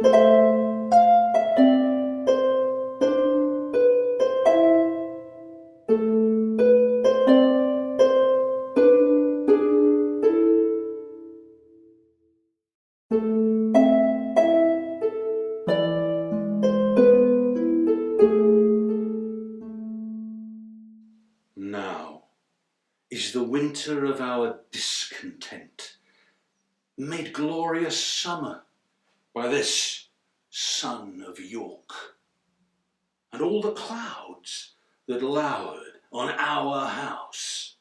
Now is the winter of our discontent made glorious summer by this sun of York, and all the clouds that lowered on our house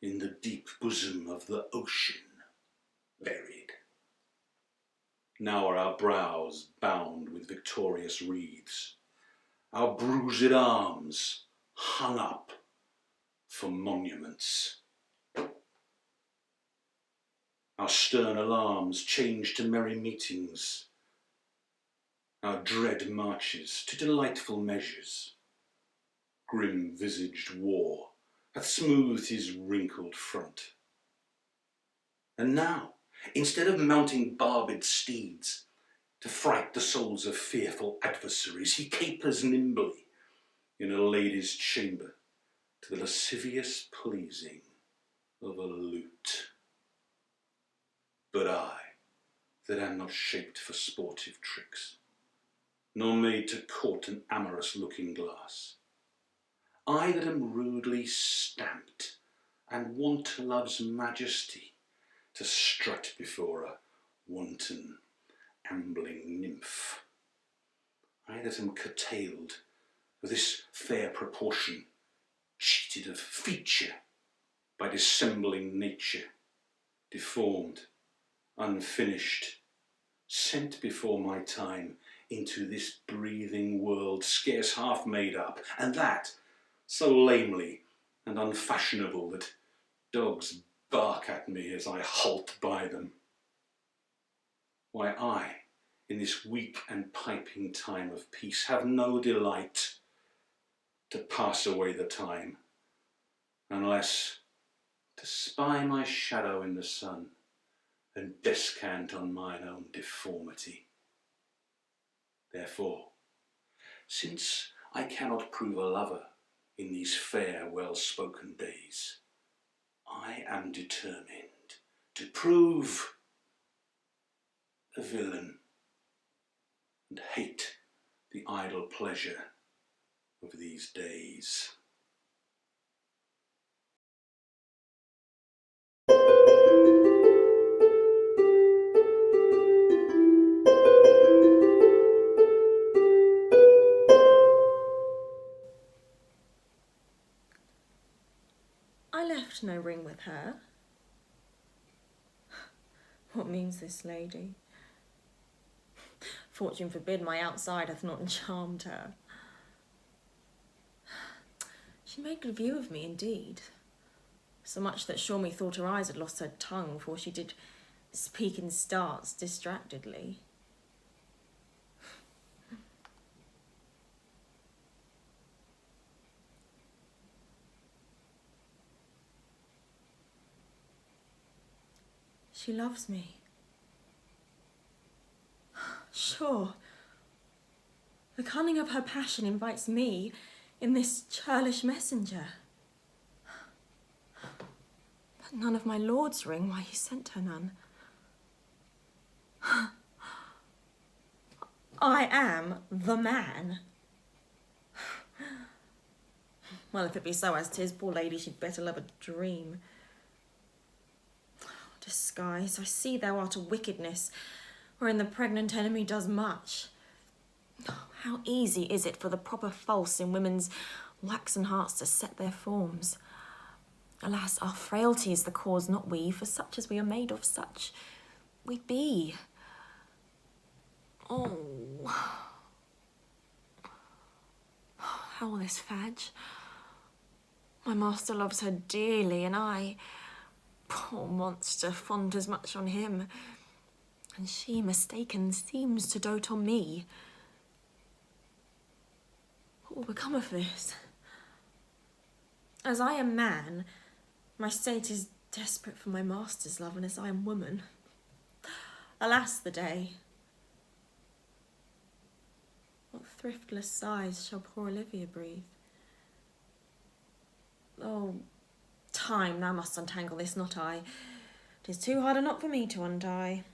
in the deep bosom of the ocean buried. Now are our brows bound with victorious wreaths, our bruised arms hung up for monuments. Our stern alarms changed to merry meetings, our dread marches to delightful measures. Grim-visaged war hath smoothed his wrinkled front. And now, instead of mounting barbed steeds to fright the souls of fearful adversaries, he capers nimbly in a lady's chamber to the lascivious pleasing of a lute. But I, that am not shaped for sportive tricks, nor made to court an amorous looking-glass, I that am rudely stamped and want love's majesty to strut before a wanton ambling nymph, I that am curtailed of this fair proportion, cheated of feature by dissembling nature, deformed, unfinished, sent before my time into this breathing world scarce half made up, and that so lamely and unfashionable that dogs bark at me as I halt by them. Why, I, in this weak and piping time of peace, have no delight to pass away the time, unless to spy my shadow in the sun and descant on mine own deformity. Therefore, since I cannot prove a lover in these fair, well-spoken days, I am determined to prove a villain and hate the idle pleasure of these days. I left no ring with her. What means this lady? Fortune forbid my outside hath not charmed her. She made good view of me indeed, so much that sure me thought her eyes had lost her tongue, for she did speak in starts distractedly. She loves me. Sure, the cunning of her passion invites me in this churlish messenger. But none of my lord's ring, why he sent her none. I am the man. Well, if it be so as 'tis, poor lady, she'd better love a dream. Disguise, I see thou art a wickedness, wherein the pregnant enemy does much. How easy is it for the proper false in women's waxen hearts to set their forms. Alas, our frailty is the cause, not we, for such as we are made of, such we be. Oh, how will this fadge? My master loves her dearly, and I, poor monster, fond as much on him, and she, mistaken, seems to dote on me. What will become of this? As I am man, my state is desperate for my master's love, and as I am woman, alas the day. thriftless sighs shall poor Olivia breathe. Oh, time, thou must untangle this, not I. 'Tis too hard a knot for me to untie.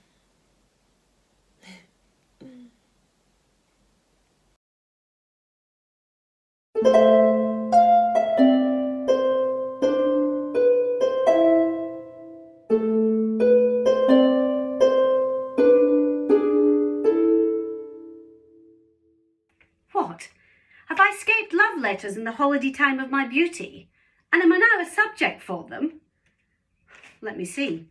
What? Have I escaped love letters in the holiday time of my beauty? And am I now a subject for them? Let me see.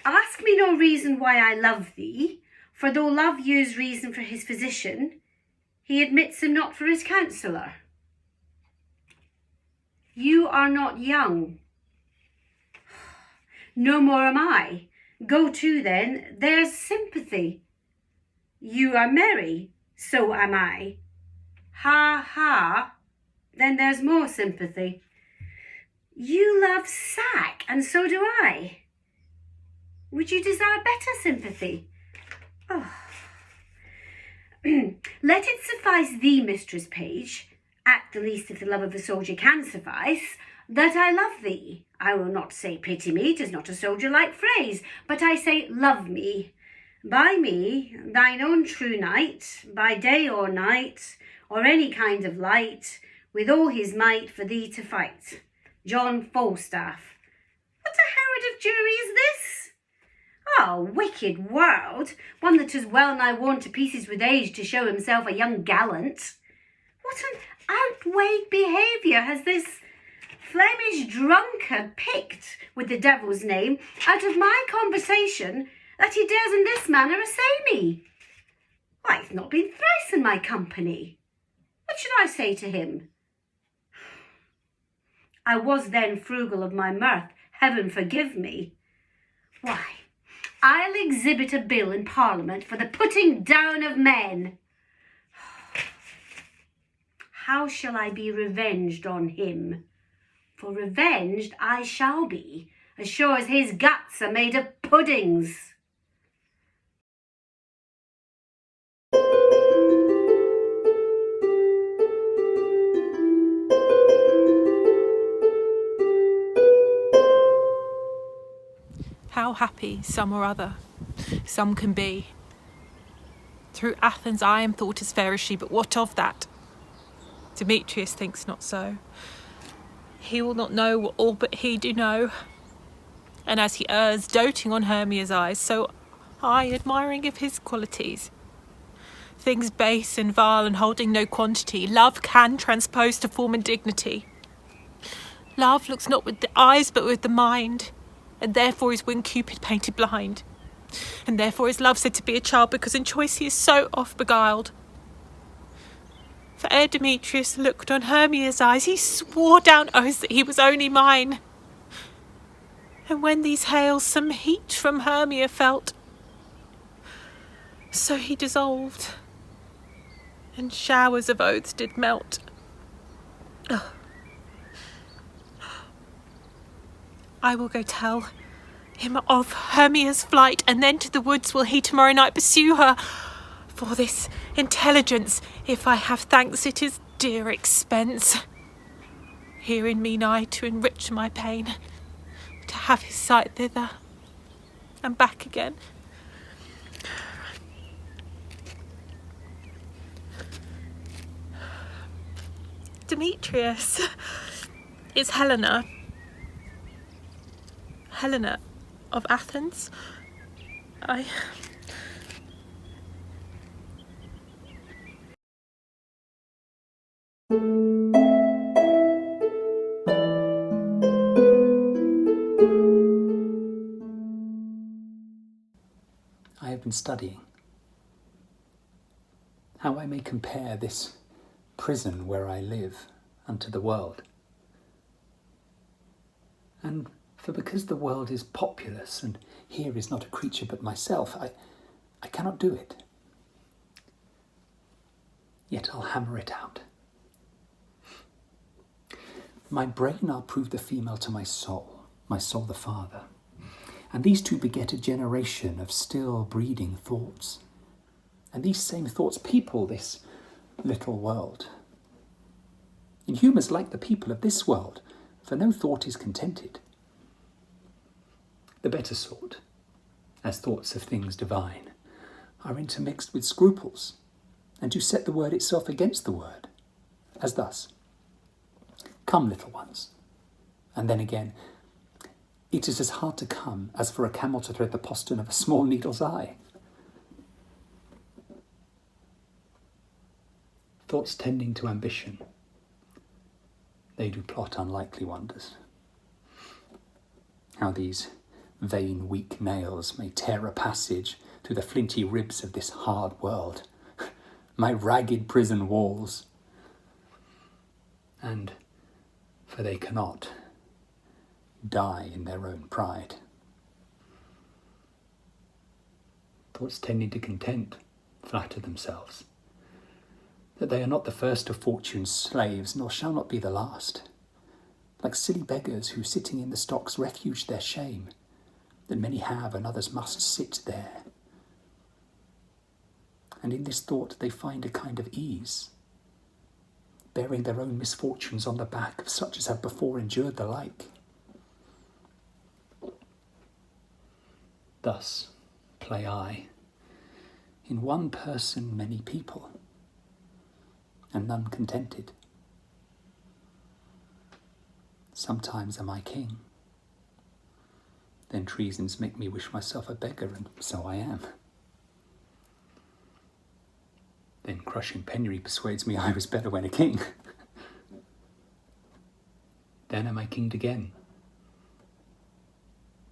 Ask me no reason why I love thee, for though love use reason for his physician, he admits him not for his counsellor. You are not young. No more am I. Go to then, there's sympathy. You are merry, so am I. Ha ha, then there's more sympathy. You love sack, and so do I. Would you desire better sympathy? Oh. Let it suffice thee, Mistress Page, at the least if the love of the soldier can suffice, that I love thee. I will not say pity me, 'tis not a soldier-like phrase, but I say love me. By me, thine own true knight, by day or night, or any kind of light, with all his might for thee to fight. John Falstaff. What a Herod of jury is this? Oh, wicked world, one that is well nigh worn to pieces with age to show himself a young gallant. What an outweighed behaviour has this Flemish drunkard picked, with the devil's name, out of my conversation, that he dares in this manner assay me. Why, he's not been thrice in my company. What should I say to him? I was then frugal of my mirth, heaven forgive me. Why, I'll exhibit a bill in Parliament for the putting down of men. How shall I be revenged on him? For revenged I shall be, as sure as his guts are made of puddings. How happy some or other, some can be. Through Athens I am thought as fair as she, but what of that? Demetrius thinks not so. He will not know what all but he do know. And as he errs, doting on Hermia's eyes, so I admiring of his qualities. Things base and vile and holding no quantity, love can transpose to form and dignity. Love looks not with the eyes but with the mind, and therefore is when Cupid painted blind. And therefore is love said to be a child, because in choice he is so oft beguiled. For ere Demetrius looked on Hermia's eyes, he swore down oaths that he was only mine. And when these hails some heat from Hermia felt, so he dissolved, and showers of oaths did melt. I will go tell him of Hermia's flight, and then to the woods will he tomorrow night pursue her. For this intelligence, if I have thanks, it is dear expense. Here in me nigh to enrich my pain, to have his sight thither and back again. Demetrius, it's Helena of Athens. I have been studying how I may compare this prison where I live unto the world. And for because the world is populous and here is not a creature but myself, I cannot do it. Yet I'll hammer it out. My brain I'll prove the female to my soul the father, And these two beget a generation of still breeding thoughts. And these same thoughts people this little world. In humours like the people of this world, for no thought is contented. The better sort, as thoughts of things divine, are intermixed with scruples, and do set the word itself against the word, as thus. Come, little ones. And then again, it is as hard to come as for a camel to thread the postern of a small needle's eye. Thoughts tending to ambition, they do plot unlikely wonders. How these vain weak nails may tear a passage through the flinty ribs of this hard world, my ragged prison walls. And, for they cannot, die in their own pride. Thoughts tending to content flatter themselves that they are not the first of fortune's slaves, nor shall not be the last, like silly beggars who, sitting in the stocks, refuge their shame, that many have and others must sit there. And in this thought they find a kind of ease, bearing their own misfortunes on the back of such as have before endured the like. Thus play I, in one person many people, and none contented. Sometimes am I king, then treasons make me wish myself a beggar, and so I am. Then crushing penury persuades me I was better when a king. Then am I kinged again,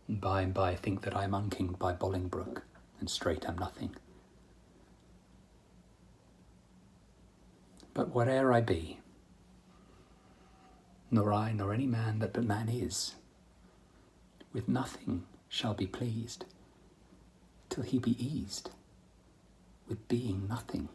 and by think that I am unkinged by Bolingbroke, and straight am nothing. But whate'er I be, nor I nor any man that but man is, with nothing shall be pleased, till he be eased with being nothing.